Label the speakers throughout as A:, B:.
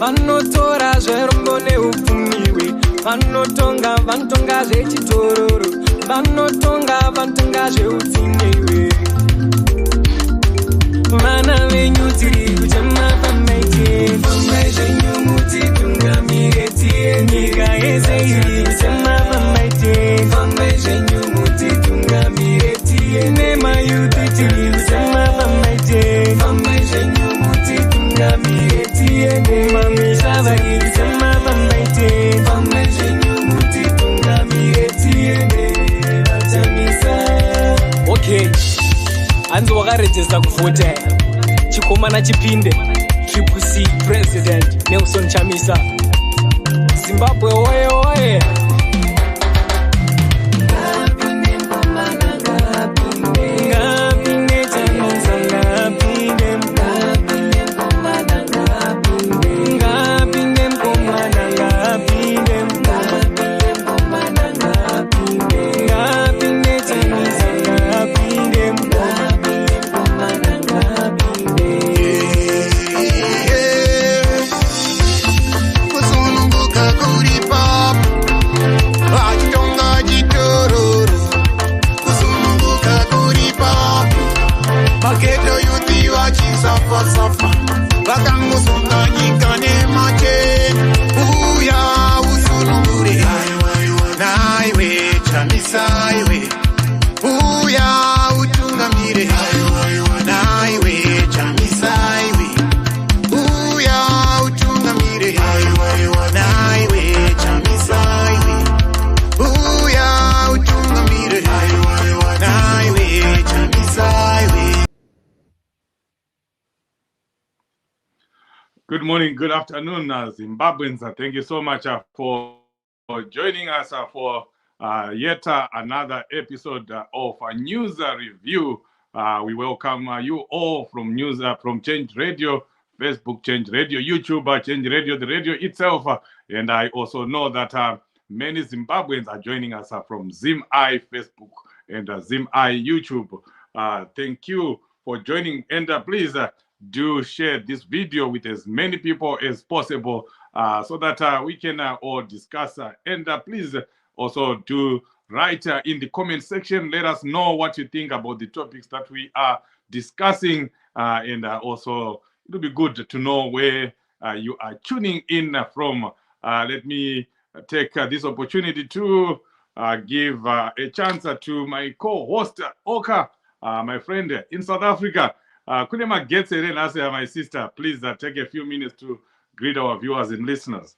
A: vanotora zverombo neupfumiwe, vanotonga vanotonga zvechitororo, vanotonga vanotonga zveutsiniwe. Vana venyu tiri kuchema pamaite, famai zvenyu mutitungamire tie, nyika yese iri kuchema pamaite, famai zvenyu mutitungamire tie, nemayuthi tiri kuchema pamaite, famai zvenyu mutitungamire tie, nemamisha vari kuchema pamaite, famai zvenyu mutitungamire tie, nevachamisa. Okay, hanzi wakarejesta kuvhota chikomana chipinde triple C president Nelson Chamisa. Zimbabwe oye oye.
B: Good morning, good afternoon, Zimbabweans. Thank you so much for joining us for yet another episode of a news review. We welcome you all from from Change Radio, Facebook Change Radio, YouTube Change Radio, the radio itself. And I also know that many Zimbabweans are joining us from ZimI Facebook and ZimI YouTube. Thank you for joining, and please do share this video with as many people as possible so that we can all discuss. And please also do write in the comment section. Let us know what you think about the topics that we are discussing. And also, it will be good to know where you are tuning in from. Let me take this opportunity to give a chance to my co-host, Oka, my friend in South Africa. Kunema gets my sister. Please take a few minutes to greet our viewers and listeners.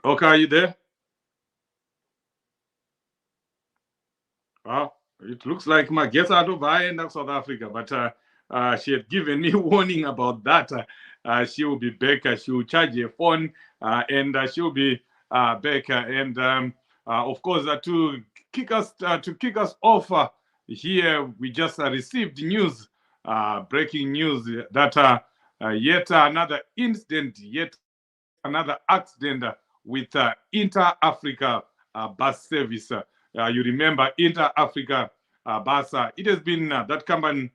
B: Okay, are you there? It looks like my guest out of South Africa, but she had given me warning about that. She will be back. She will charge her phone, and she will be back. And of course, to kick us off here, we just received news, breaking news that yet another incident, yet another accident with Inter-Africa bus service. You remember Inter-Africa bus? It has been that company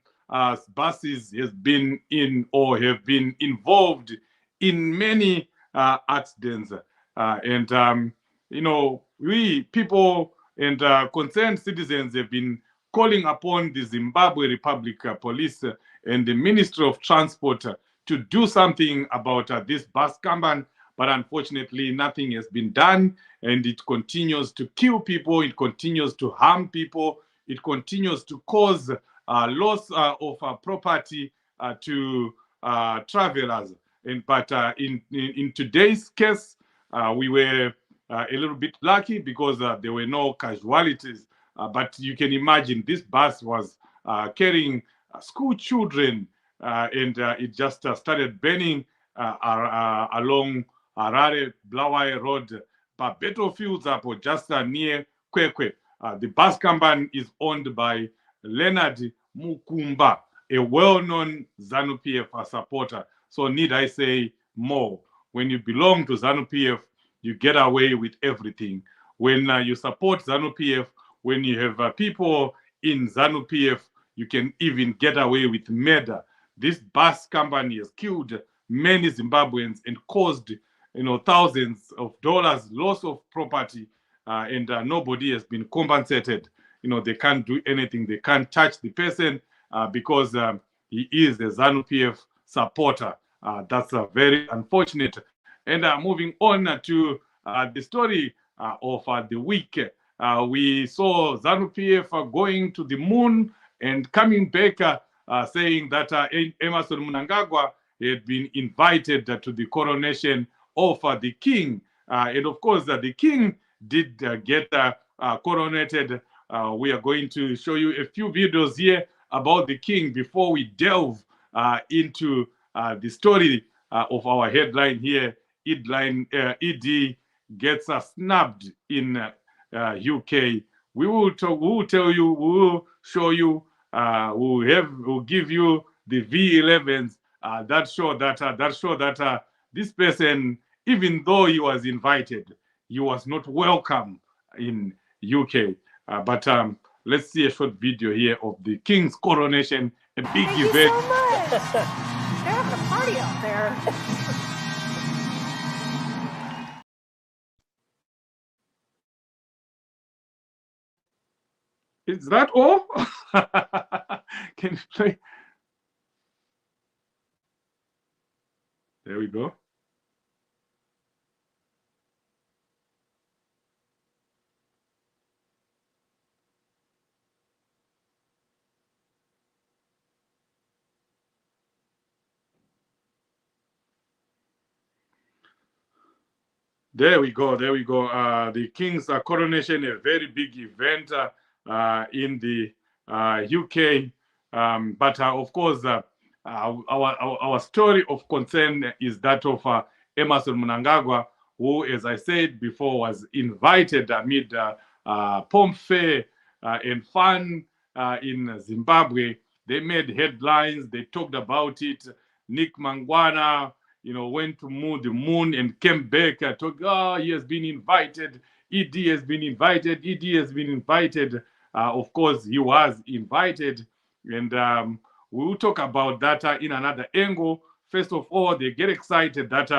B: buses has been in or have been involved in many accidents, and you know, we people and concerned citizens have been calling upon the Zimbabwe Republic Police and the Ministry of Transport to do something about this bus company, but unfortunately nothing has been done, and it continues to kill people, it continues to harm people, it continues to cause loss of property to travelers. But in today's case, we were a little bit lucky because there were no casualties. But you can imagine this bus was carrying school children, and it just started burning along Harare Blawaye Road, Barbeto Fields up just near Kwekwe. The bus company is owned by Leonard Mukumba, a well-known ZANU-PF supporter. So need I say more? When you belong to ZANU-PF, you get away with everything. When you support ZANU-PF, when you have people in ZANU-PF, you can even get away with murder. This bus company has killed many Zimbabweans and caused, thousands of dollars loss of property, and nobody has been compensated. They can't do anything. They can't touch the person because he is a ZANU-PF supporter. That's very unfortunate. And moving on to the story of the week, we saw ZANU-PF going to the moon and coming back saying that Emmerson Mnangagwa had been invited to the coronation of the king. And of course, the king did get coronated. We are going to show you a few videos here about the king before we delve into the story of our headline here. ED gets snubbed in UK. We will tell you, we will show you, we'll give you the V11s that show that this person, even though he was invited, he was not welcome in UK. But let's see a short video here of the king's coronation, a big event.
C: Thank you so much. They're having a party out there.
B: Is that all? Can you play? There we go. There we go. There we go. The king's coronation, a very big event in the UK. But of course, our story of concern is that of Emmerson Mnangagwa, who, as I said before, was invited amid pomfare and fun in Zimbabwe. They made headlines. They talked about it. Nick Mangwana, went to the moon and came back. Talked, he has been invited. ED has been invited. ED has been invited. Of course, he was invited. And we will talk about that in another angle. First of all, they get excited that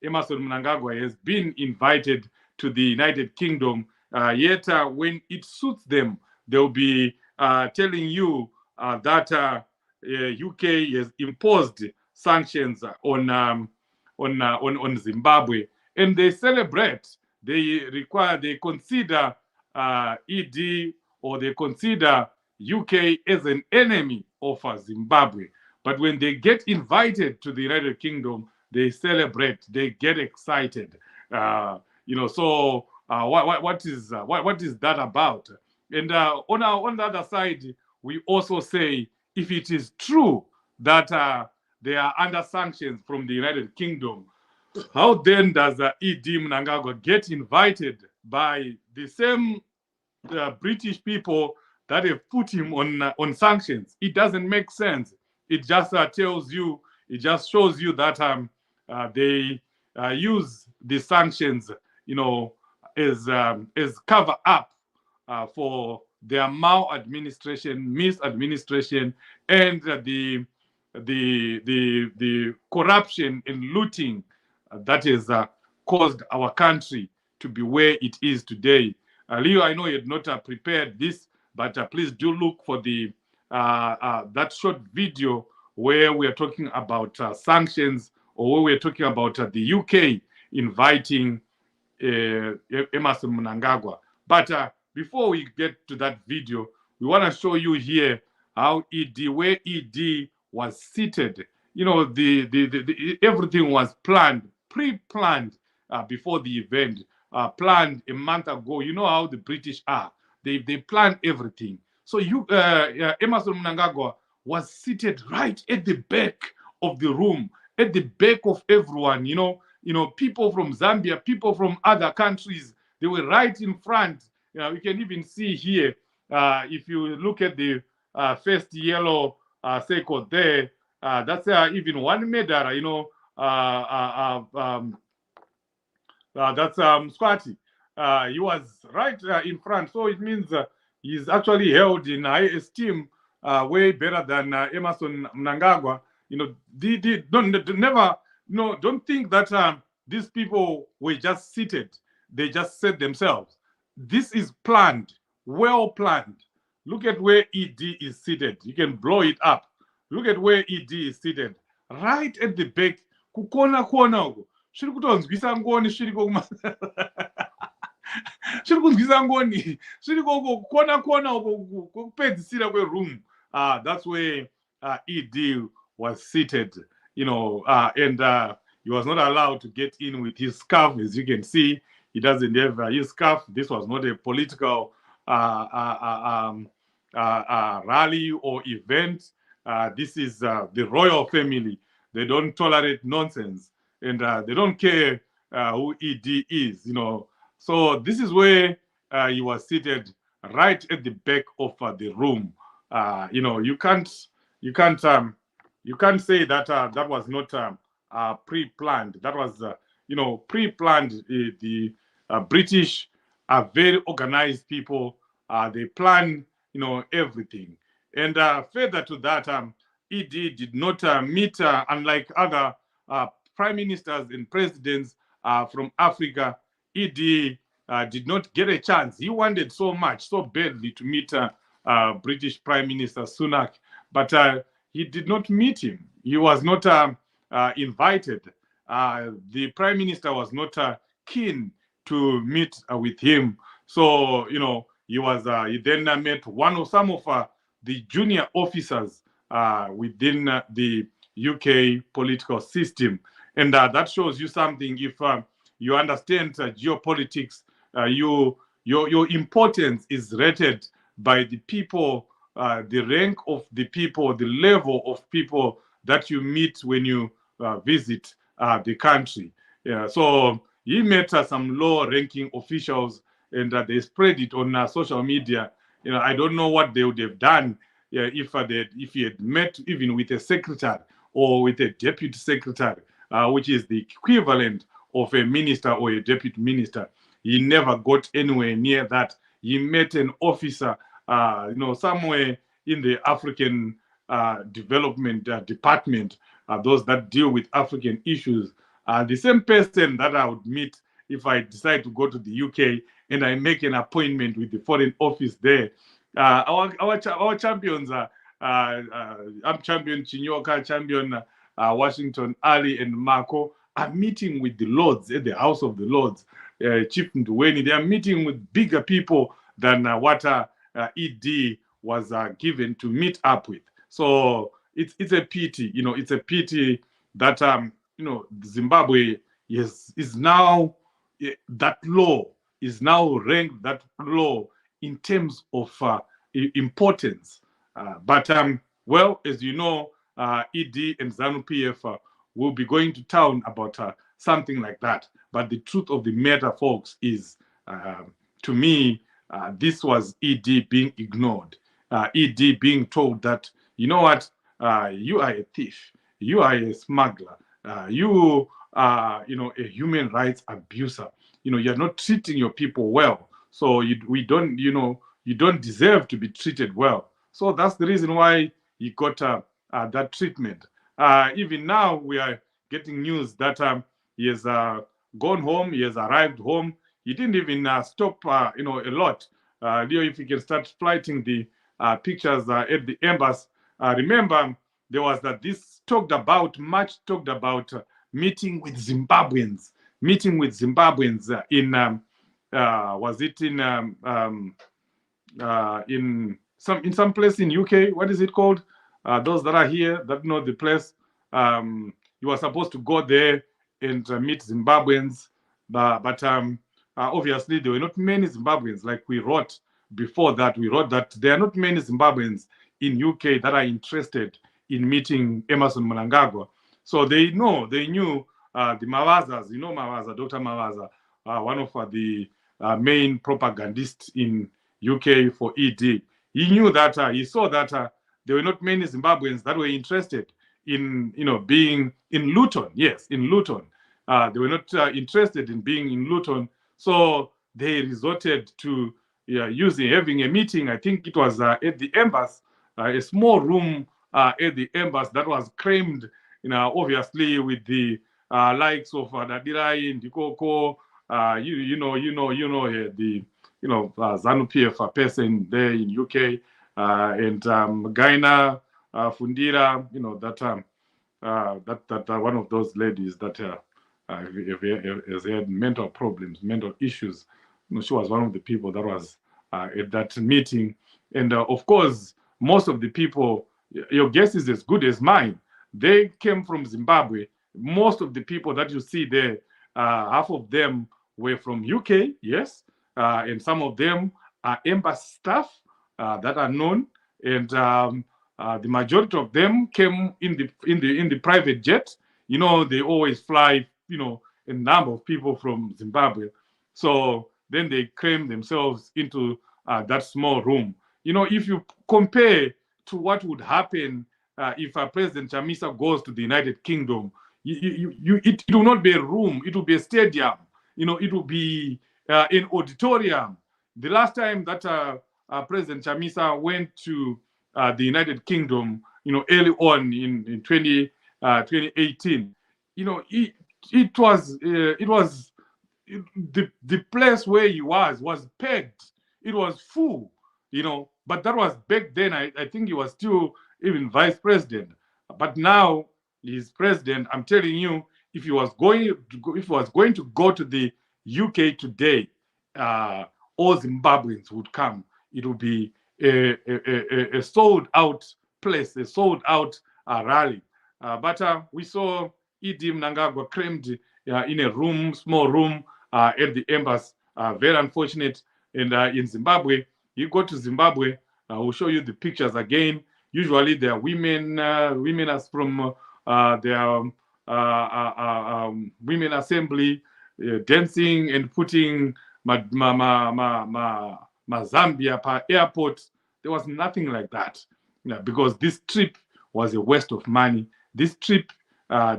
B: Emmerson Mnangagwa has been invited to the United Kingdom. Yet, when it suits them, they'll be telling you that UK has imposed sanctions on Zimbabwe, and they celebrate. They consider ED, or they consider UK as an enemy of Zimbabwe. But when they get invited to the United Kingdom, they celebrate. They get excited. So what is that about? And on the other side, we also say, if it is true that they are under sanctions from the United Kingdom, how then does ED Mnangagwa get invited by the same British people that have put him on sanctions? It doesn't make sense. It just tells you, it just shows you that they use the sanctions, as cover up for their maladministration, misadministration, and the corruption and looting that has caused our country to be where it is today. Leo, I know you had not prepared this, but please do look for the that short video where we are talking about sanctions, or where we are talking about the UK inviting Emmerson Mnangagwa. But before we get to that video, we want to show you here how where ED was seated. Everything was planned, pre-planned before the event, planned a month ago. You know how the British are. They plan everything. So Emmerson Mnangagwa was seated right at the back of the room, at the back of everyone. People from Zambia, people from other countries, they were right in front. You can even see here, if you look at the first yellow circle there, that's even one medal, that's Swati. He was right in front. So it means he's actually held in high esteem way better than Emerson Mnangagwa. You know, don't think that these people were just seated. They just set themselves. This is planned, well planned. Look at where ED is seated. You can blow it up. Look at where ED is seated. Right at the back. Kukona kona uko. Shiri kutonzwisa ngoni shiri kokuma. Shiri kunzwisa ngoni. Shiri kona kona uko kupedzisira kwe room. That's where ED was seated, you know, and he was not allowed to get in with his scarf. As you can see, he doesn't have his scarf. This was not a political rally or event. This is the royal family. They don't tolerate nonsense, and they don't care who ED is, you know. So this is where he was seated, right at the back of the room. You know, you can't say that that was not pre-planned. That was, you know, pre-planned. The British are very organized people. They plan, you know, everything. And further to that, ED did not meet, unlike other prime ministers and presidents from Africa. ED did not get a chance. He wanted so much, so badly to meet British Prime Minister Sunak, but he did not meet him. He was not invited. The Prime Minister was not keen to meet with him. So, you know, he then met some of the junior officers within the UK political system. And that shows you something. If you understand geopolitics, your importance is rated by the people, the rank of the people, the level of people that you meet when you visit the country. So he met some low-ranking officials, and they spread it on social media. You know, I don't know what they would have done if he had met even with a secretary or with a deputy secretary, which is the equivalent of a minister or a deputy minister. He never got anywhere near that. He met an officer, you know, somewhere in the African development department, those that deal with African issues. The same person that I would meet if I decide to go to the UK and I make an appointment with the foreign office there. Our champions are I'm champion Chinyoka, champion Washington Ali and Marco are meeting with the Lords at the House of the Lords. Chief Nduweni, they are meeting with bigger people than what ED was given to meet up with. So it's a pity, you know, it's a pity that you know, Zimbabwe is now that low, is now ranked that low in terms of importance. But well, as you know, ED and ZANU-PF will be going to town about something like that. But the truth of the matter, folks, is to me, this was ED being ignored. ED being told that, you know what, you are a thief, you are a smuggler, you are, you know, a human rights abuser. You know, you're not treating your people well. So we don't, you know, you don't deserve to be treated well. So that's the reason why he got that treatment. Even now, we are getting news that he has gone home, he has arrived home. He didn't even stop, you know, a lot. Leo, if you can start flighting the pictures at the embassy. Remember, there was this much talked about meeting with Zimbabweans in was it in some place in UK? What is it called? Those that are here that know the place, you were supposed to go there and meet Zimbabweans, but obviously there were not many Zimbabweans. Like we wrote before that, we wrote that there are not many Zimbabweans in UK that are interested in meeting Emerson Mnangagwa. So they knew the Mavazas, you know Mavaza, Dr. Mavaza, one of the main propagandists in UK for ED. He knew that, he saw that there were not many Zimbabweans that were interested in, you know, being in Luton. Yes, in Luton. They were not interested in being in Luton. So they resorted to having a meeting. I think it was at the embassy a small room at the embassy that was crammed, obviously with the likes of Dadirai, Ndikoko, the ZANU-PF person there in UK, and Gaina Fundira, that one of those ladies that has had mental problems, mental issues. She was one of the people that was at that meeting. And of course, most of the people, your guess is as good as mine. They came from Zimbabwe. Most of the people that you see there, half of them were from UK, yes, and some of them are embassy staff that are known, and the majority of them came in the private jet. They always fly, a number of people from Zimbabwe. So then they cram themselves into that small room. If you compare to what would happen if President Chamisa goes to the United Kingdom, it will not be a room, it will be a stadium, it will be an auditorium. The last time that President Chamisa went to the United Kingdom, early on in 2018, it was the place where he was pegged. It was full, but that was back then. I think he was still even vice president. But now he's president. I'm telling you, if he was going to go to the UK today, all Zimbabweans would come. It would be a sold out place, a sold out rally. But we saw Idi Mnangagwa crammed in a room, small room at the embassy. Very unfortunate. And in Zimbabwe, you go to Zimbabwe, we'll show you the pictures again. Usually there are women as from their women assembly dancing and putting Zambia per airport. There was nothing like that, because this trip was a waste of money. This trip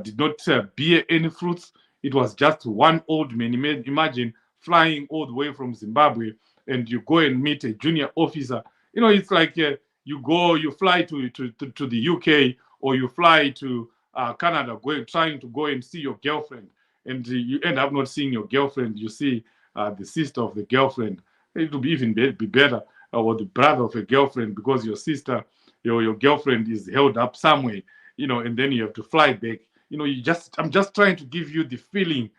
B: did not bear any fruits. It was just one old man. Imagine flying all the way from Zimbabwe and you go and meet a junior officer. It's like you fly to the UK, or you fly to Canada, trying to go and see your girlfriend, and you end up not seeing your girlfriend. You see the sister of the girlfriend. It would even be better, or the brother of a girlfriend, because your sister, your girlfriend is held up somewhere, and then you have to fly back. I'm just trying to give you the feeling,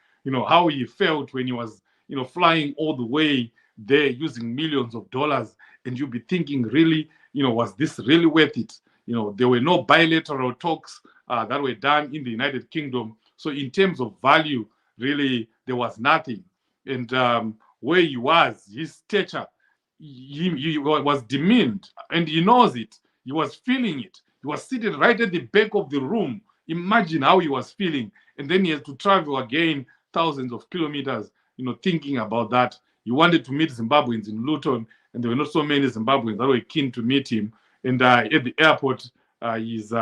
B: how he felt when he was, flying all the way there using millions of dollars, and you'll be thinking, really, was this really worth it? There were no bilateral talks that were done in the United Kingdom. So in terms of value, really, there was nothing. And where he was, his stature, he was demeaned, and he knows it. He was feeling it. He was sitting right at the back of the room. Imagine how he was feeling. And then he had to travel again thousands of kilometers, thinking about that. He wanted to meet Zimbabweans in Luton, and there were not so many Zimbabweans that were keen to meet him. And at the airport, he's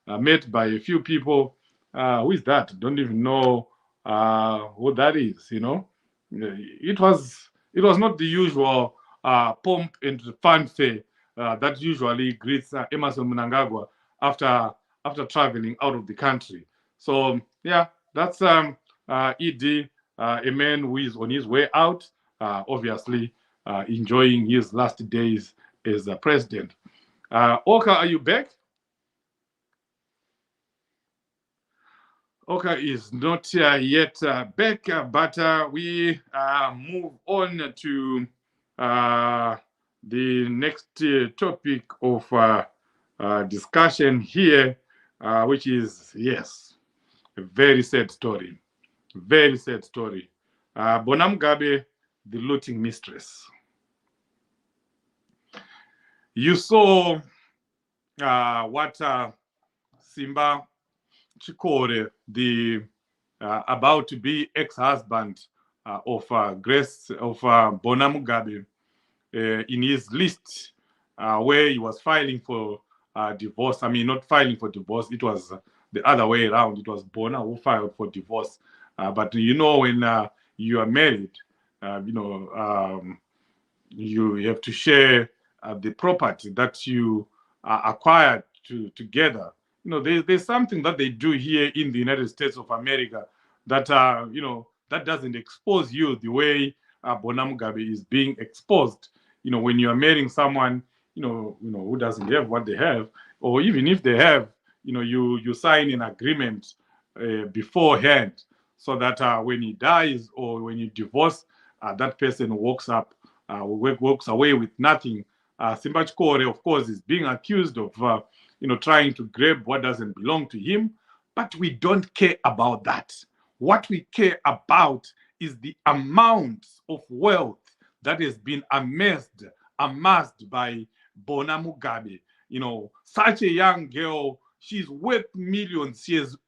B: met by a few people. Who is that? Don't even know who that is. It was not the usual pomp and fanfare that usually greets Emmerson Mnangagwa after traveling out of the country. So yeah, that's Idi, a man who is on his way out, obviously enjoying his last days as president. Oka, are you back? Oka is not yet back, but we move on to the next topic of discussion here, which is, yes, a very sad story. Very sad story. Bona Mugabe, the looting mistress. You saw what Simba Chikore, the about to be ex-husband of Grace of Bona Mugabe, in his list where he was filing for divorce. I mean, not filing for divorce. It was the other way around. It was Bona who filed for divorce. But when you are married, you have to share the property that you acquired together. There's something that they do here in the United States of America that that doesn't expose you the way Bona Mugabe is being exposed. When you are marrying someone, who doesn't have what they have, or even if they have, you sign an agreement beforehand, so that when he dies or when you divorce, that person walks away with nothing. Simba Chikore, of course, is being accused of trying to grab what doesn't belong to him, but we don't care about that. What we care about is the amount of wealth that has been amassed by Bona Mugabe. Such a young girl, she's worth millions. She has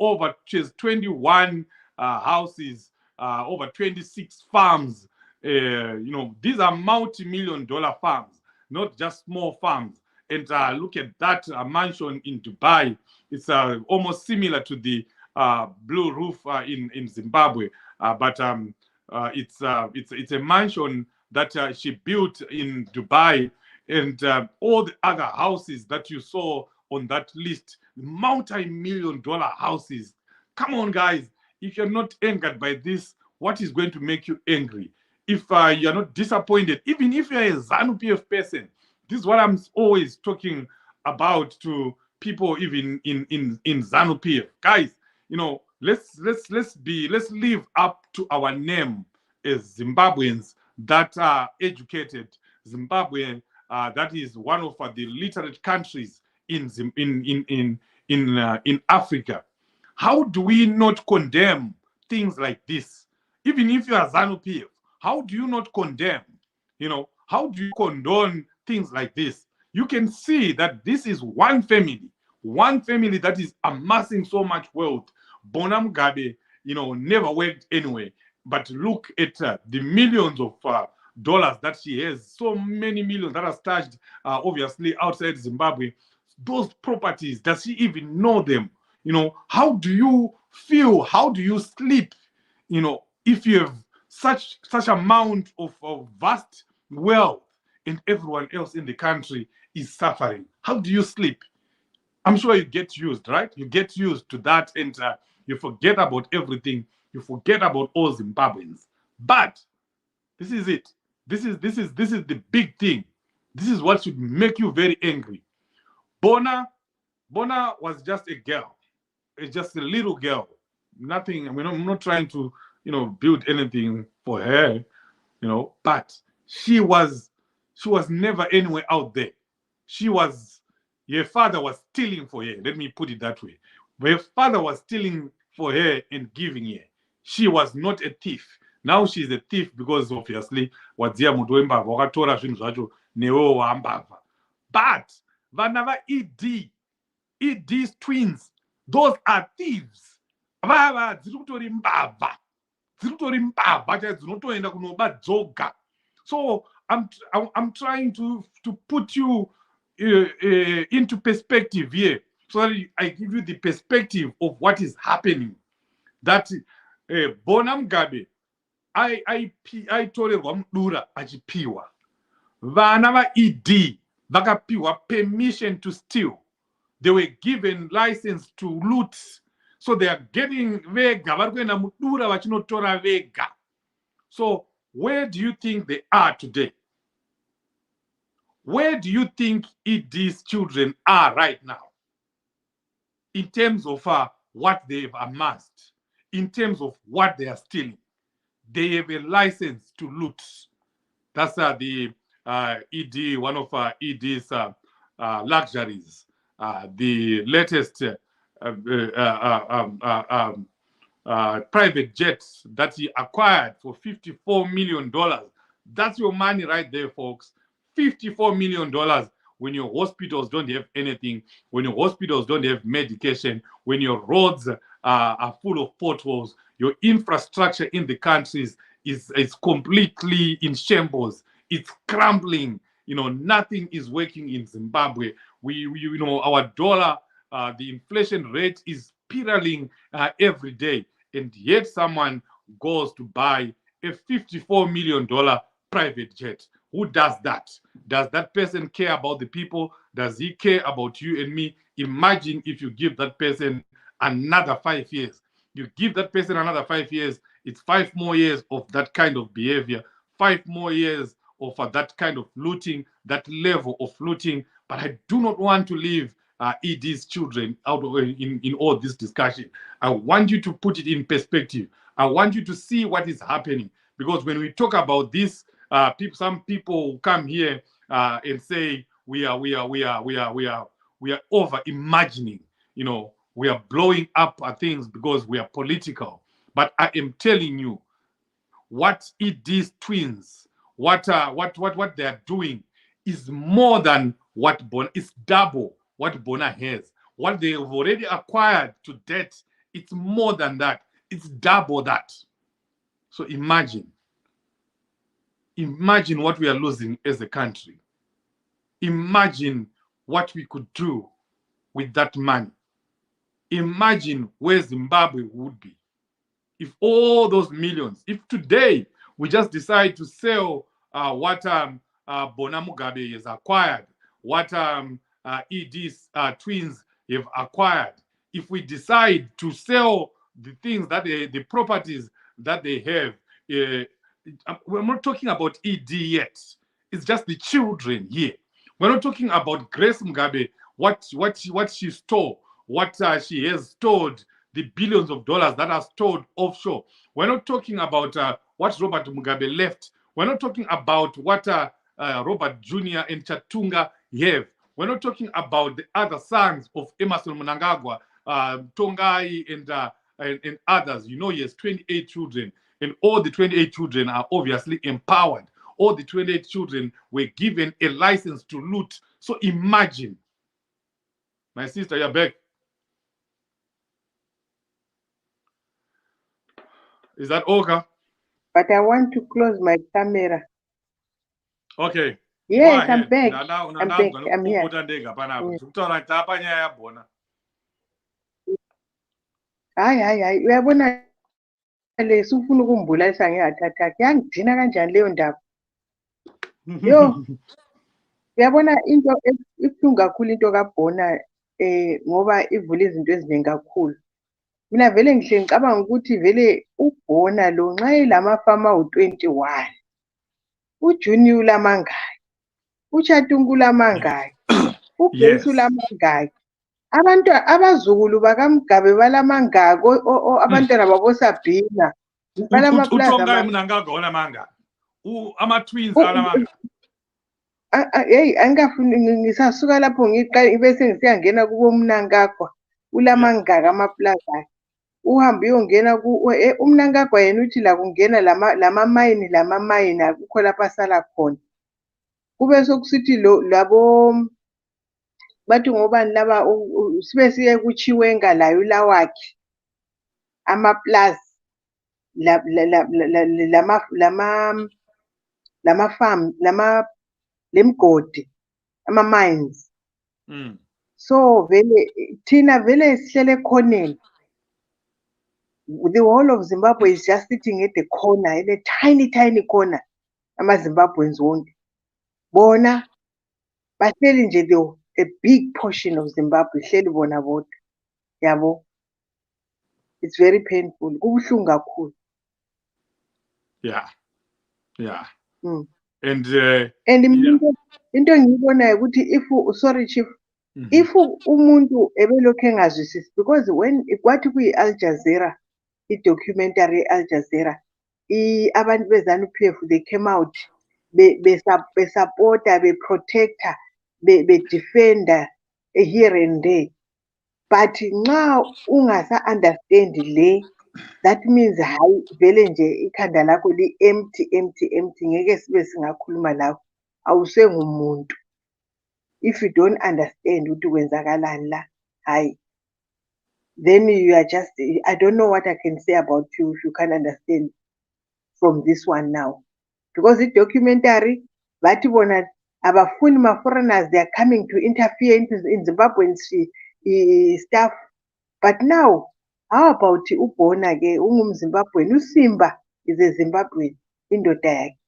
B: 21 houses, over 26 farms. These are multi-million-dollar farms, not just small farms. And look at that mansion in Dubai. It's almost similar to the Blue Roof in Zimbabwe, but it's a mansion that she built in Dubai, and all the other houses that you saw on that list, multi-million-dollar houses. Come on, guys! If you're not angered by this, what is going to make you angry? If you're not disappointed, even if you're a ZANU-PF person, this is what I'm always talking about to people, even in ZANU-PF. Guys, let's live up to our name as Zimbabweans that are educated. Zimbabwe, that is one of the literate countries in Africa. How do we not condemn things like this? Even if you are ZANU-PF, how do you not condemn? How do you condone things like this? You can see that this is one family that is amassing so much wealth. Bona Mugabe, never worked anyway. But look at the millions of dollars that she has. So many millions that are stashed, obviously, outside Zimbabwe. Those properties, does she even know them? How do you feel? How do you sleep? If you have such amount of vast wealth and everyone else in the country is suffering, how do you sleep? I'm sure you get used, right? You get used to that, and you forget about everything. You forget about all Zimbabweans. But this is it. This is the big thing. This is what should make you very angry. Bona was just a girl. It's just a little girl. Nothing. I'm not trying to build anything for her, but she was never anywhere out there. Her father was stealing for her. Let me put it that way. Her father was stealing for her and giving her. She was not a thief. Now she's a thief because obviously wadziya muntu wembavha wakatora zvinhu zvacho newewo waambavha. But vanava ED's twins, those are thieves. Vava dziri kutori mbavha dzinotoenda kunoba dzoga. So I'm trying to put you into perspective here, so that I give you the perspective of what is happening. That Bona Mugabe aitorerwa mudura achipiwa. Vana vaED vakapiwa permission to steal. They were given license to loot. So they are getting vega, vari kuenda mudura vachinotora vega. So where do you think they are today? Where do you think ED's children are right now? In terms of what they've amassed, in terms of what they are stealing. They have a license to loot. That's the ED, one of ED's luxuries. The latest private jet that he acquired for $54 million. That's your money right there, folks. $54 million when your hospitals don't have anything, when your hospitals don't have medication, when your roads are full of potholes, your infrastructure in the countries is completely in shambles. It's crumbling. Nothing is working in Zimbabwe. Our dollar, the inflation rate is spiraling every day, and yet someone goes to buy a $54 million private jet. Who does that? Does that person care about the people? Does he care about you and me? Imagine if you give that person another 5 years. You give that person another 5 years, it's 5 more years of that kind of behavior, 5 more years of that kind of looting, that level of looting. But I do not want to leave ED's children out of, in all this discussion. I want you to put it in perspective. I want you to see what is happening. Because when we talk about this, some people come here and say we are over imagining. You know, we are blowing up things because we are political. But I am telling you, what these twins, what they are doing is more than what Bona, it's double what Bona has. What they have already acquired to debt, it's more than that. It's double that. So imagine what we are losing as a country. Imagine what we could do with that money. Imagine where Zimbabwe would be if all those millions, if today we just decide to sell what Bona Mugabe has acquired, what ED's twins have acquired, if we decide to sell the things that the properties that they have, we're not talking about ED yet. It's just the children here. We're not talking about Grace Mugabe, what she stole, what she has stored, the billions of dollars that are stored offshore. We're not talking about what Robert Mugabe left. We're not talking about what Robert Jr. and Chatunga have. We're not talking about the other sons of Emerson Mnangagwa, Tongai, and others. You know, he has 28 children, and all the 28 children are obviously empowered. All the 28 children were given a license to loot. So imagine. My sister, you're back. Is that okay?
D: But I want to close my camera.
B: Okay.
D: Yes, I'm back. I'm back. I'm here. Hayi uyabona lesi ufuna ukumbulalisa nge-heart attack yangidina kanjani leyo ndaba. Yo uyabona into ibuhlungu kakhulu into kaBhona ngoba ivula izinto eziningi kakhulu. Mina vele ngihle ngicabanga ukuthi vele uBhona lo nxa elamafama awu-21 uJunior ulamangaki, uChatunga ulamangaki, uGrace ulamangaki, abantu abazukulu bakaMgabe balamangaki, abantwana baboSabhina balamaplaza
B: uTongai Mnangagwa olamangaki, ama-twins alamangaki.
D: Hey, angafuni ngisasuka lapho ngiqala bese ngisiyangena kubo Mnangagwa ulamangaki amaplaza akhe. Uhambe uyongena uMnangagwa yena uthi la kungena lama-mayini akukho lapha asala khona. Kube sokusithi labo bathi ngobani laba sibe siye kuChiwenga layo ulawakhe amaplaza lama-farm lemgodi ama-mines. So vele thina vele sihlele ekhoneni. The whole of Zimbabwe is just sitting at the corner, in a tiny corner. Ama-Zimbabweans won't. Bona bahleli nje a big portion of Zimbabwe hleli bona bodwa. Yabo. It's very painful. Kubuhlungu kakhulu.
B: Yeah. And
D: into engiyibonayo ukuthi sorry chief, if umuntu ebelokhu engazwisisi, because when kwathi kuyi-Al Jazeera, i-documentary Al Jazeera, abantu beZANU-PF they came out besupporta, beprotector, bedefender here and there. But nxa ungasa-understand le, that means hayi vele nje ikhanda lakho li-empty ngeke sibe singakhuluma lawo, awusengumuntu. If you don't understand ukuthi kwenzakalani la, hayi, then you are just, I don't know what I can say about you if you can't understand from this one now. Because the documentary, bathi bona abafuni ma-foreigners, they are coming to interfere in Zimbabwean stuff. But now, how about uBhona ke ungumZimbabwean, uSimba is a Zimbabwean, indoda yakhe.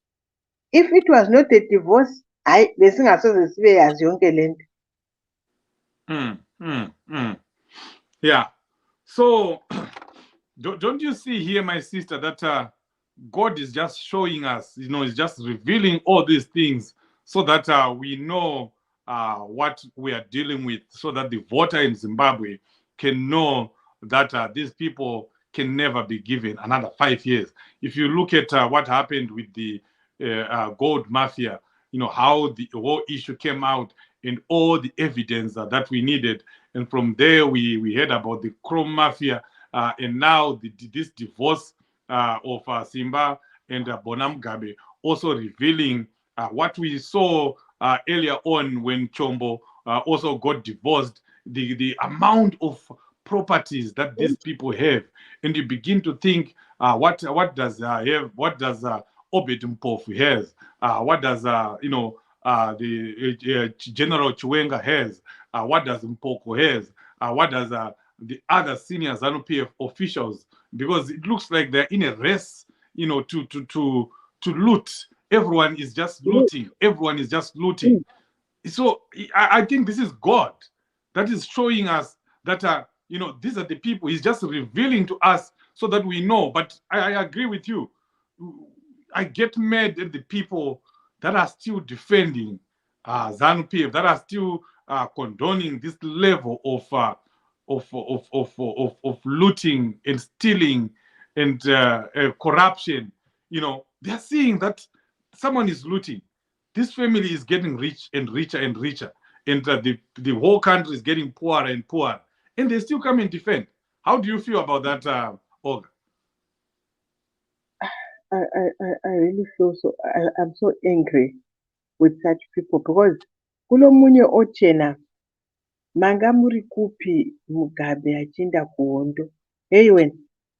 D: If it was not a divorce, besingasoze sibe yazi yonke lento.
B: Yeah. So, don't you see here, my sister, that God is just showing us, is just revealing all these things so that we know what we are dealing with, so that the voter in Zimbabwe can know that these people can never be given another 5 years. If you look at what happened with the gold mafia, how the whole issue came out and all the evidence that we needed. And from there, we heard about the chrome mafia, and now this divorce of Simba and Bona Mugabe, also revealing what we saw earlier on when Chombo also got divorced, the amount of properties that these people have, and you begin to think, what does have, what does Uebert Angel has, what does the General Chiwenga has, what does Mpoko has, what does the other senior ZANU-PF officials, because it looks like they're in a race, to loot. Everyone is just looting. Everyone is just looting. So I think this is God that is showing us that these are the people. He's just revealing to us so that we know. But I agree with you. I get mad at the people that are still defending ZANU-PF, that are still condoning this level of looting and stealing and corruption. They're seeing that someone is looting. This family is getting rich and richer and richer, and the whole country is getting poorer and poorer, and they still come and defend. How do you feel about that, Olga?
D: I really feel so. I'm so angry with such people because kulomunye ochena mangamuri kupi Mugabe achinda kuhondo. Hey wena,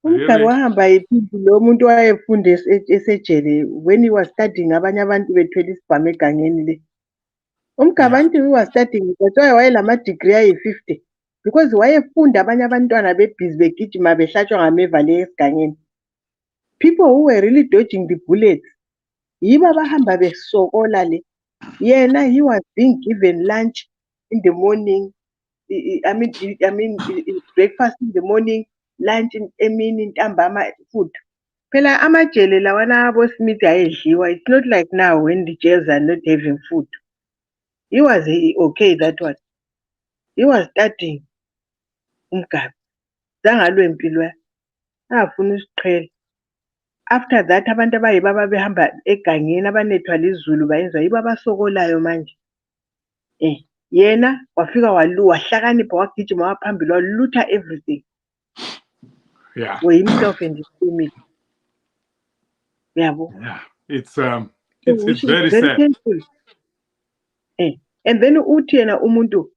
D: uMugabe wahamba ephindi lo muntu wayefunda esejele when he was studying abanye abantu bethwele isibhamu egangeni le. uMugabe until he was studying, that's why wayelama degree ayi-50 because wayefunda abanye abantwana bebhizi begijima behlatshwa ngameva le esigangeni. People who were really dodging the bullets, yibo abahamba besokola le. Yena, he was being given lunch in the morning. I mean, breakfast in the morning, lunch in emini, ntambama food. Phela amajele lawana abo Smith ayedliwa. It's not like now when the jails are not having food. He was okay, that one. He was studying uMgabe. Zangalwe impilo afuna usiqhela. After that abantu abayibaba behamba egangeni abanethwala izulu bayenza yibo abasokolayo manje. Yena wafika wahlakanipha wagijima waphambili walutha everything.
B: Yeah.
D: For himself and his family.
B: Yeah. It's very sad.
D: Painful. And then uthi yena umuntu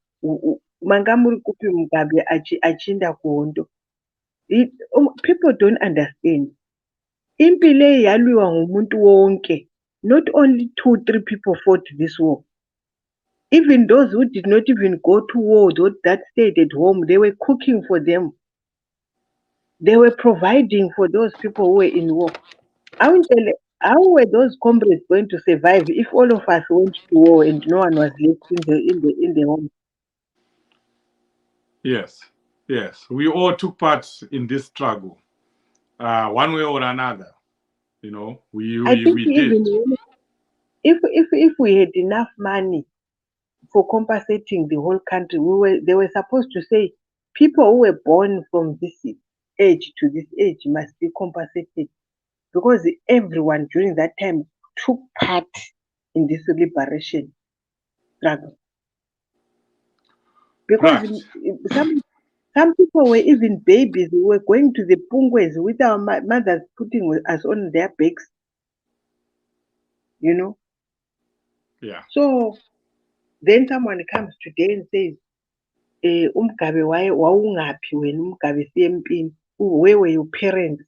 D: mangamuri kuphi Mugabe achinda kuhondo. People don't understand. Impilo eyalwiwa ngumuntu wonke. Not only 2-3 people fought this war. Even those who did not even go to war, those that stayed at home, they were cooking for them. They were providing for those people who were in war. How were those comrades going to survive if all of us went to war and no one was left in the home?
B: Yes. We all took part in this struggle, one way or another.
D: I think
B: we
D: even
B: did.
D: If we had enough money for compensating the whole country, they were supposed to say people who were born from this age to this age must be compensated because everyone during that time took part in this liberation struggle. Because some people were even babies who were going to the pungwes with our mothers putting us on their backs.
B: Yeah.
D: So then someone comes today and says, uMgabe wawungaphi wena uMgabe siyempini? Where were your parents?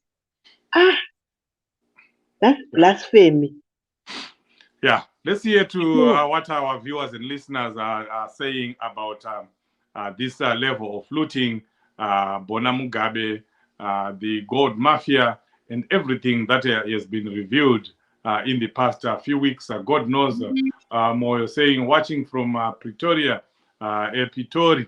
D: That's blasphemy.
B: Yeah. Let's hear to what our viewers and listeners are saying about this level of looting, Bona Mugabe, the gold mafia, and everything that has been revealed in the past few weeks. God knows, Moyo saying, watching from Pretoria, Pitori.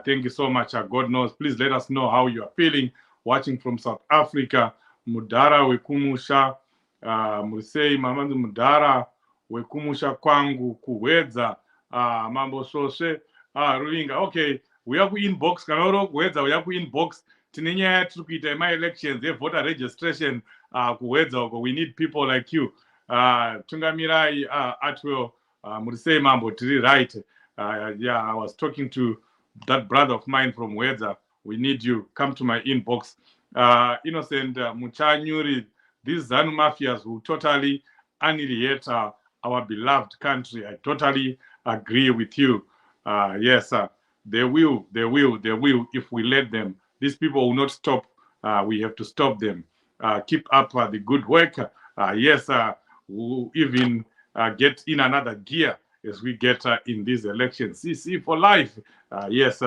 B: Thank you so much. God knows. Please let us know how you are feeling. Watching from South Africa, Mudara Wekumusha, Musei Mamandu Mudara Wekumusha Kwangu Kuwedza, Mambo Sose, Ruinga. Okay, we have inbox, Kanoro, Kuwedza, we have inbox. Tinenya Trukita, my elections, voter registration, Kuwedza, we need people like you. Tungamirai Atwell, Musei Mambo, Tiri, right? Yeah, I was talking to that brother of mine from Wedza. We need you. Come to my inbox. Innocent Muchanyuri, these ZANU mafias who totally annihilate our beloved country. I totally agree with you. Yes, they will, if we let them. These people will not stop. We have to stop them. Keep up the good work. Yes, we'll even get in another gear as we get in these elections. CC for life. Yes,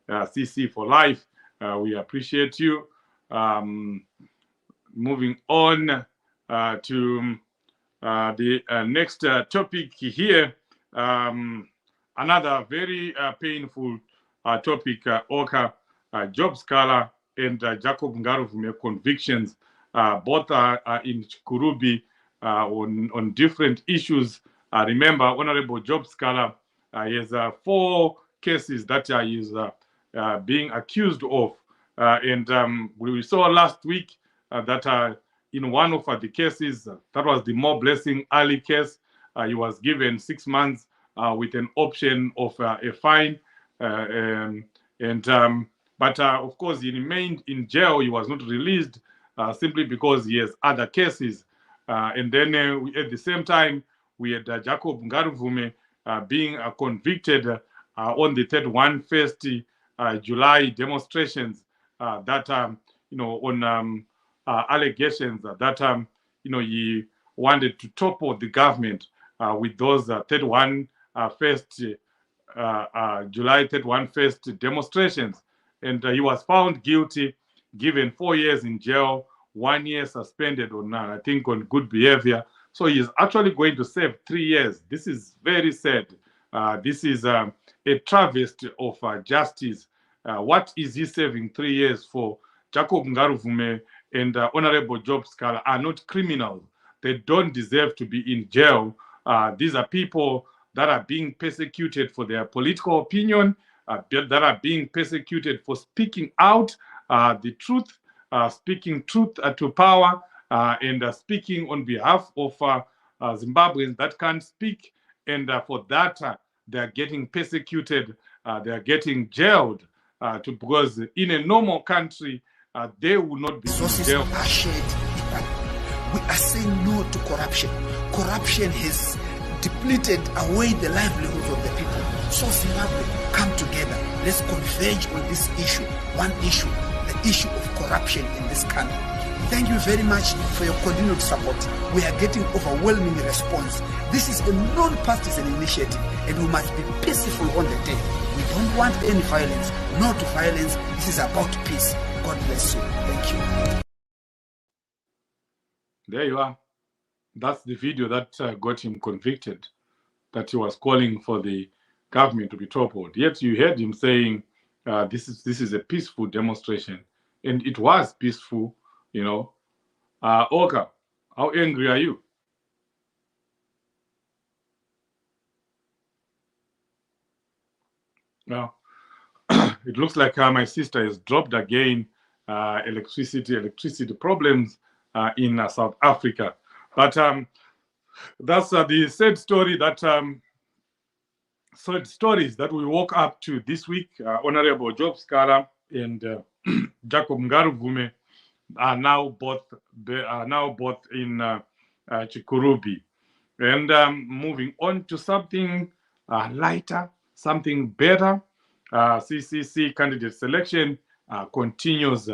B: CC for life. We appreciate you. Moving on to the next topic here. Another very painful topic, Oka, Job Scala and Jacob Ngaruvume convictions. Both are in Chikurubi on different issues. Remember, Honorable Job Scala has 4 cases that he is being accused of. And we saw last week that in one of the cases, that was the More Blessing Ali case, he was given 6 months with an option of a fine. But of course, he remained in jail. He was not released simply because he has other cases. And then at the same time, we had Jacob Ngaruvume being convicted on the 1st July demonstrations that, on allegations that, he wanted to topple the government with those 1st July 1st demonstrations. And he was found guilty, given 4 years in jail, 1 year suspended on, I think, on good behavior. So he is actually going to serve 3 years. This is very sad. This is a travesty of justice. What is he serving 3 years for? Jacob Ngaruvume and Honorable Job Scala are not criminals. They don't deserve to be in jail. These are people that are being persecuted for their political opinion, that are being persecuted for speaking out the truth, speaking truth to power, and speaking on behalf of Zimbabweans that can't speak. And for that, they're getting persecuted, they're getting jailed, because in a normal country, they will not be in jail.
E: Are shared equally. We are saying no to corruption. Corruption has depleted away the livelihoods of the people. So Zimbabwe, come together. Let's converge on this issue. One issue, the issue of corruption in this country. Thank you very much for your continued support. We are getting overwhelming response. This is a non-partisan initiative and we must be peaceful on the day. We don't want any violence. No to violence. This is about peace. God bless you. Thank you.
B: There you are. That's the video that got him convicted, that he was calling for the government to be toppled. Yet you heard him saying this is a peaceful demonstration. And it was peaceful, Oka, how angry are you? Well, it looks like my sister has dropped again. Electricity problems in South Africa. But that's the sad story that sad stories that we woke up to this week. Honorable Job Scala and Jacob Ngaruvume are now both in Chikurubi. And moving on to something lighter, something better. CCC candidate selection continues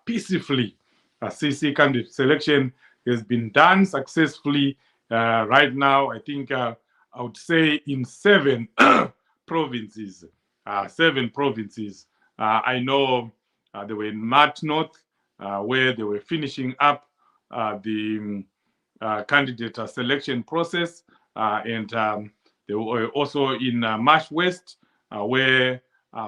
B: peacefully. CC candidate selection has been done successfully right now. I think I would say in 7 provinces. 7 provinces. I know they were in Mart North, where they were finishing up the candidate selection process, and they were also in Marsh West, where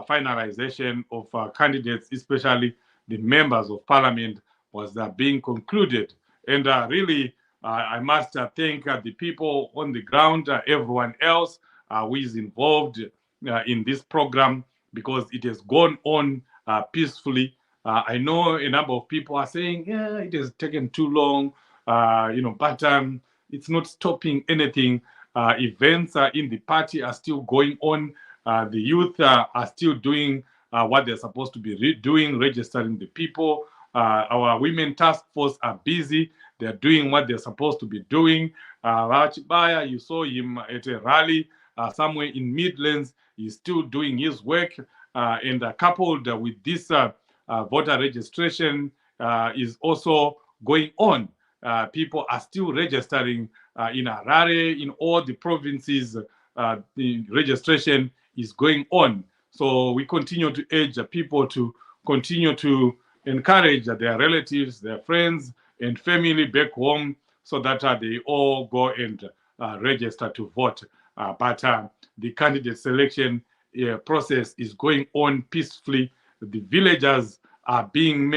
B: finalization of candidates, especially the members of parliament, was being concluded. And really, I must thank the people on the ground, everyone else who is involved in this program, because it has gone on peacefully. I know a number of people are saying, yeah, it has taken too long, but it's not stopping anything. Events in the party are still going on. The youth are still doing what they're supposed to be doing, registering the people. Our women task force are busy. They're doing what they're supposed to be doing. Rachibaya, you saw him at a rally somewhere in Midlands. He's still doing his work. And coupled with this voter registration is also going on. People are still registering in Harare, in all the provinces. The registration is going on. So we continue to urge people to continue to encourage their relatives, their friends, and family back home, so that they all go and register to vote. But the candidate selection process is going on peacefully. The villagers are being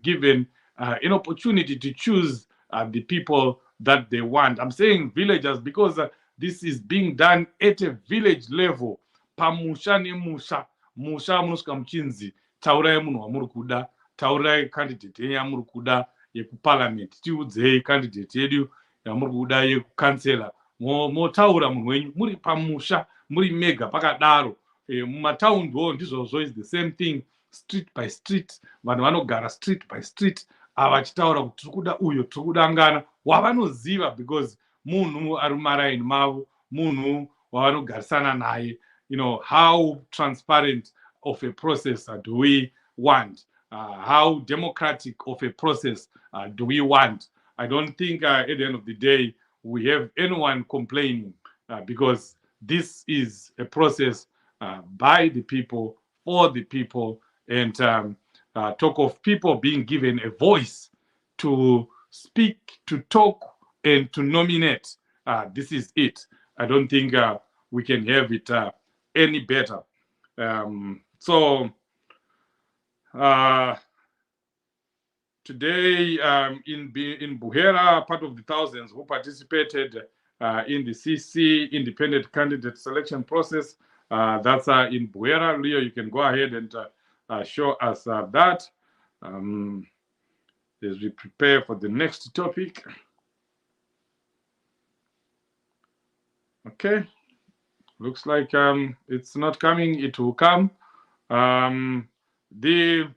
B: given an opportunity to choose the people that they want. I'm saying villagers because this is being done at a village level. Pamusha nemusha, musha munosvika muchinzi taurai munhu wamuri kuda, taurai candidate yenyu yamuri kuda yekuparliament, tiudzei candidate yedu yamuri kuda yekukansela. Motaura munhu wenyu muri pamusha, muri mega pakadaro. Mumataundiwo ndizvozvo is the same thing, street by street. Vanhu vanogara street by street vachitaura kuti tiri kuda uyo, tiri kuda ngana wavanoziva, because munhu ari mumaraini mavo, munhu wavanogarisana naye. How transparent of a process do we want? How democratic of a process do we want? I don't think at the end of the day we have anyone complaining, because this is a process by the people, for the people, and talk of people being given a voice to speak, to talk, and to nominate. This is it. I don't think we can have it any better. So today in Buhera, part of the thousands who participated in the CC independent candidate selection process, that's in Buhera. Leo, you can go ahead and show us that as we prepare for the next topic. Okay. Looks like it's not coming. It will come. The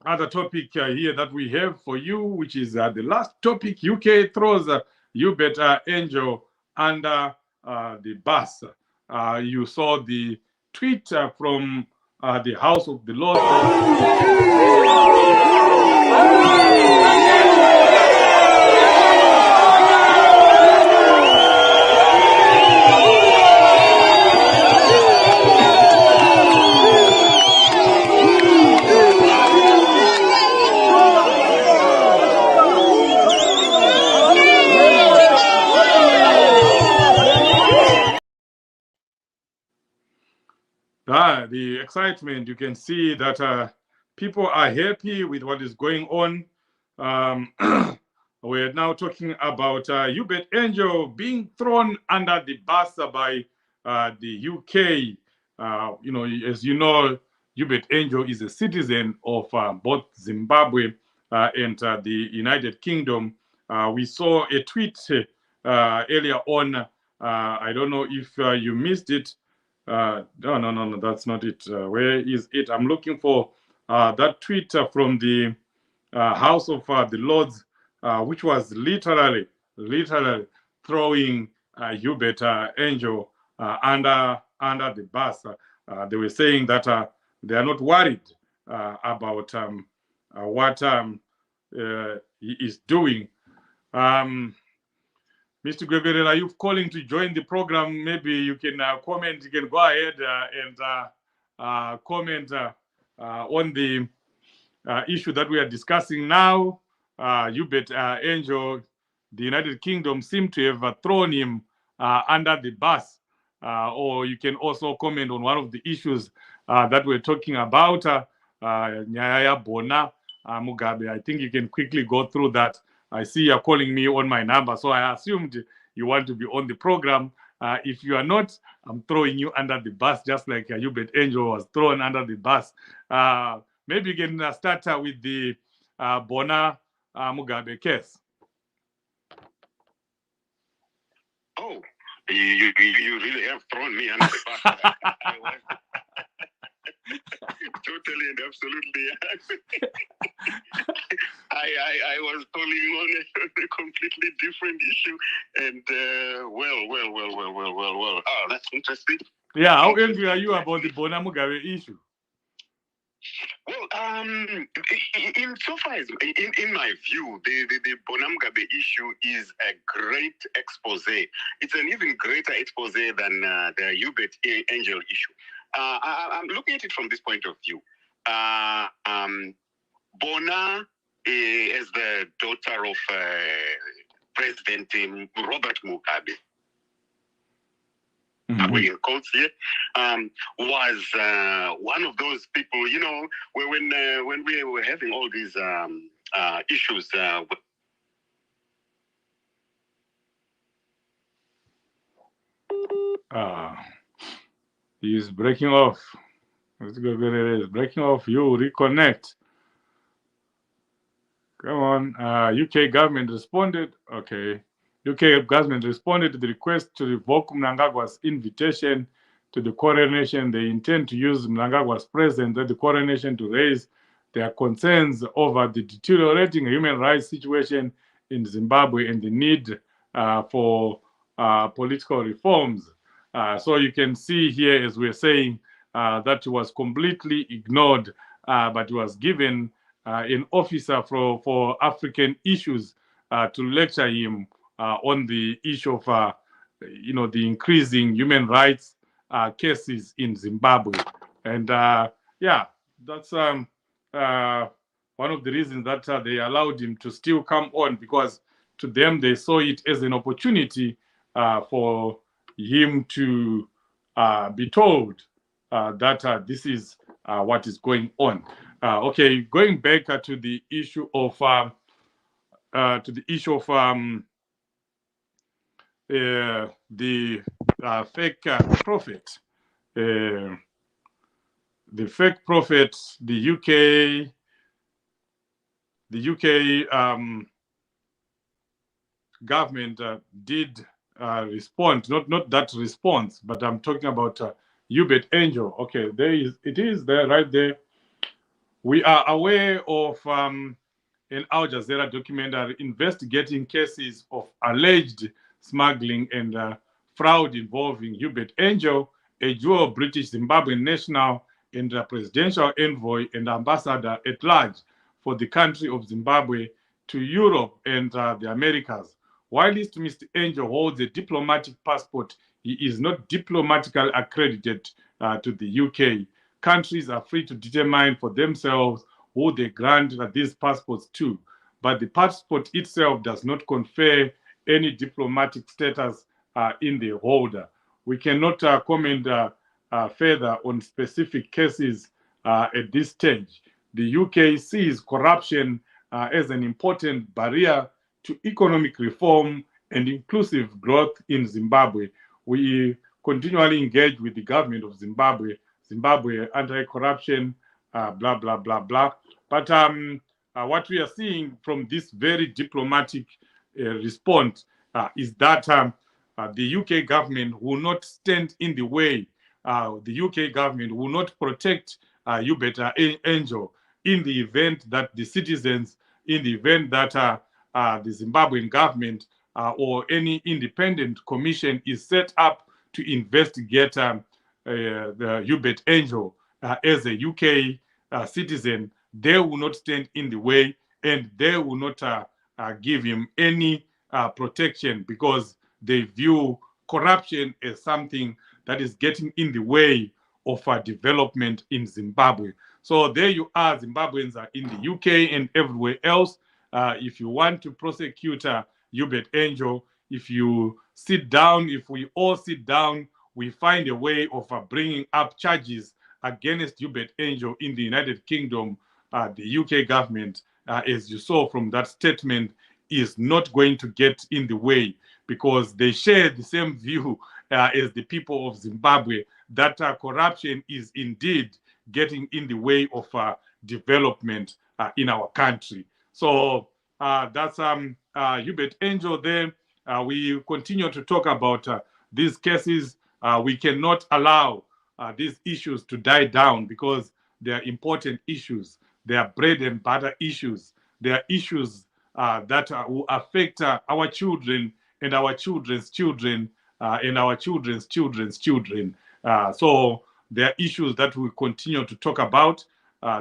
B: other topic here that we have for you, which is the last topic, UK throws Uebert Angel under the bus. You saw the tweet from the House of the Lords. The excitement, you can see that people are happy with what is going on. We're now talking about Uebert Angel being thrown under the bus by the UK. As you know, Uebert Angel is a citizen of both Zimbabwe and the United Kingdom. We saw a tweet earlier on. I don't know if you missed it. No, that's not it. Where is it? I'm looking for that tweet from the House of the Lords, which was literally throwing Uebert Angel under the bus. They were saying that they are not worried about what he is doing. Mr. Gregory, are you calling to join the program? Maybe you can comment. You can go ahead and comment on the issue that we are discussing now. Uebert Angel, the United Kingdom seem to have thrown him under the bus. Or you can also comment on one of the issues that we're talking about, Nyaya Bona Mugabe. I think you can quickly go through that. I see you're calling me on my number, so I assumed you want to be on the program. If you are not, I'm throwing you under the bus, just like Uebert Angel was thrown under the bus. Maybe you can start with the Bona Mugabe case.
F: Oh, you really have thrown me under the bus. I was totally and absolutely. I was calling on a completely different issue, and well. Oh, that's interesting.
B: Yeah, how angry are you about the Bona Mugabe issue?
F: Well, in so far as in my view, the Bona Mugabe issue is a great expose. It's an even greater expose than the Uebert Angel issue. I'm looking at it from this point of view. Bona is the daughter of President Robert Mugabe. In quotes here, was one of those people, when we were having all these issues.
B: He's breaking off. Let's go get it. It's breaking off. You reconnect. Come on. UK government responded. Okay. UK government responded to the request to revoke Mnangagwa's invitation to the coronation. They intend to use Mnangagwa's presence at the coronation to raise their concerns over the deteriorating human rights situation in Zimbabwe and the need for political reforms. So you can see here, as we're saying, that he was completely ignored, but he was given an officer for African issues to lecture him on the issue of, the increasing human rights cases in Zimbabwe. And that's one of the reasons that they allowed him to still come on, because to them, they saw it as an opportunity for him to be told that this is what is going on. Okay, going back to the issue of the fake prophet. The fake prophet, the UK government did respond, not that response, but I'm talking about Uebert Angel. Okay, it is there, right there. We are aware of an Al Jazeera documentary investigating cases of alleged smuggling and fraud involving Uebert Angel, a dual British Zimbabwean national and a presidential envoy and ambassador at large for the country of Zimbabwe to Europe and the Americas. While Mr. Angel holds a diplomatic passport, he is not diplomatically accredited to the UK. Countries are free to determine for themselves who they grant these passports to, but the passport itself does not confer any diplomatic status in the holder. We cannot comment further on specific cases at this stage. The UK sees corruption as an important barrier to economic reform and inclusive growth in Zimbabwe. We continually engage with the government of Zimbabwe anti-corruption, blah, blah, blah, blah. But what we are seeing from this very diplomatic response is that the UK government will not stand in the way. The UK government will not protect Uebert Angel in the event that the citizens, in the event that the Zimbabwean government or any independent commission is set up to investigate the Uebert Angel as a UK citizen. They will not stand in the way, and they will not give him any protection, because they view corruption as something that is getting in the way of development in Zimbabwe. So there you are, Zimbabweans are in the UK and everywhere else. if you want to prosecute Uebert Angel, if you sit down, if we all sit down, we find a way of bringing up charges against Uebert Angel in the United Kingdom, the UK government, as you saw from that statement, is not going to get in the way, because they share the same view as the people of Zimbabwe, that corruption is indeed getting in the way of development in our country. So that's Uebert Angel there. We continue to talk about these cases. We cannot allow these issues to die down, because they are important issues. They are bread and butter issues. They are issues that will affect our children and our children's children and our children's children's children. So there are issues that we continue to talk about.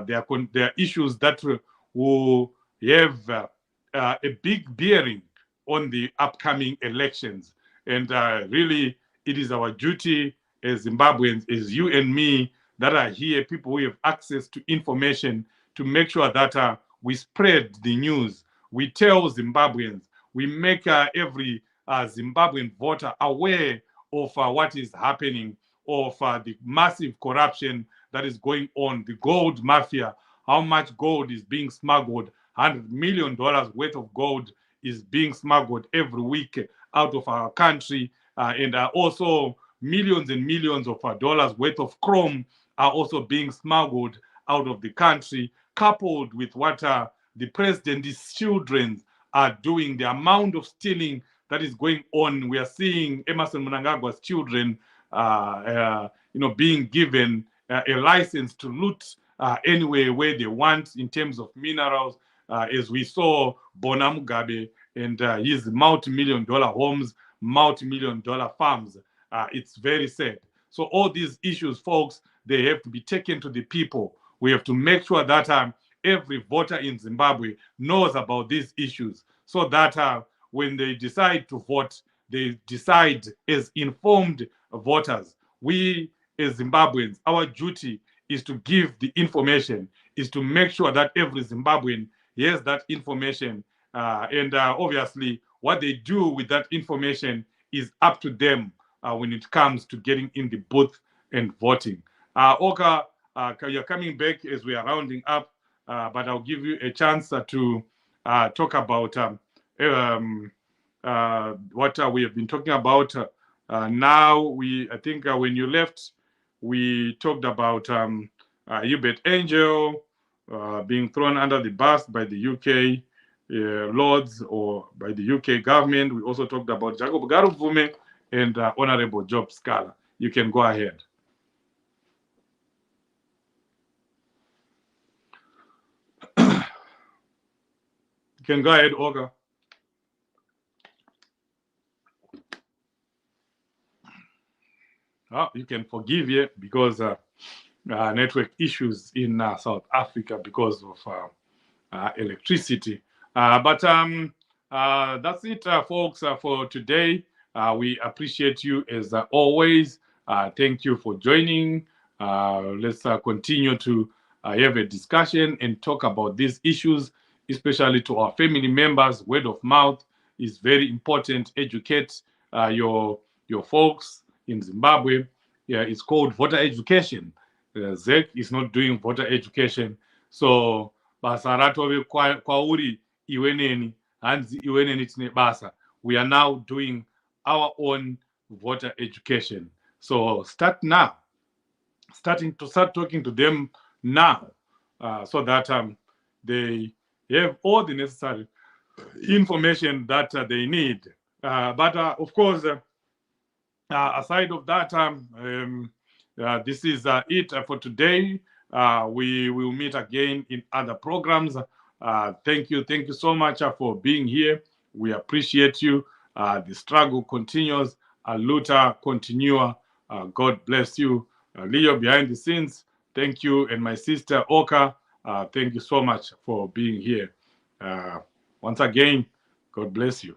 B: There are issues that will have a big bearing on the upcoming elections. And really, it is our duty as Zimbabweans, as you and me that are here, people who have access to information, to make sure that we spread the news. We tell Zimbabweans, we make every Zimbabwean voter aware of what is happening, of the massive corruption that is going on, the gold mafia, how much gold is being smuggled, $100 million worth of gold is being smuggled every week out of our country, and also millions and millions of dollars worth of chrome are also being smuggled out of the country, coupled with what the president's children are doing, the amount of stealing that is going on. We are seeing Emerson Mnangagwa's children being given a license to loot anywhere where they want in terms of minerals, as we saw Bona Mugabe and his multi-million-dollar homes, multi-million-dollar farms. It's very sad. So all these issues, folks, they have to be taken to the people. We have to make sure that every voter in Zimbabwe knows about these issues, so that when they decide to vote, they decide as informed voters. We as Zimbabweans, our duty is to give the information, is to make sure that every Zimbabwean has that information. And obviously, what they do with that information is up to them when it comes to getting in the booth and voting. Oka, you're coming back as we are rounding up, but I'll give you a chance to talk about what we have been talking about. Now, I think when you left, we talked about Uebert Angel being thrown under the bus by the UK Lords or by the UK government. We also talked about Jacob Garuvume and Honorable Job Scala. You can go ahead. You can go ahead, Olga. Oh, you can forgive you because network issues in South Africa because of electricity. But that's it, folks, for today. We appreciate you as always. Thank you for joining. Let's continue to have a discussion and talk about these issues, especially to our family members. Word of mouth is very important. Educate your folks in Zimbabwe. Yeah, it's called voter education. ZEC is not doing voter education. So basaratowe kwauri iweneni hanzi iweneni tine basa. We are now doing our own voter education. So start now. Start talking to them now, so that they have all the necessary information that they need. But of course, aside of that, this is it for today. We will meet again in other programs. Thank you so much for being here. We appreciate you. The struggle continues. Luta continua. God bless you. Leo behind the scenes, thank you. And my sister Oka, thank you so much for being here. Once again, God bless you.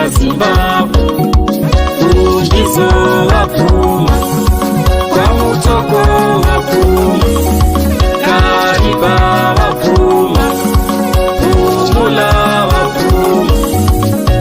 A: Zimbabwe, Ungizo Wapu.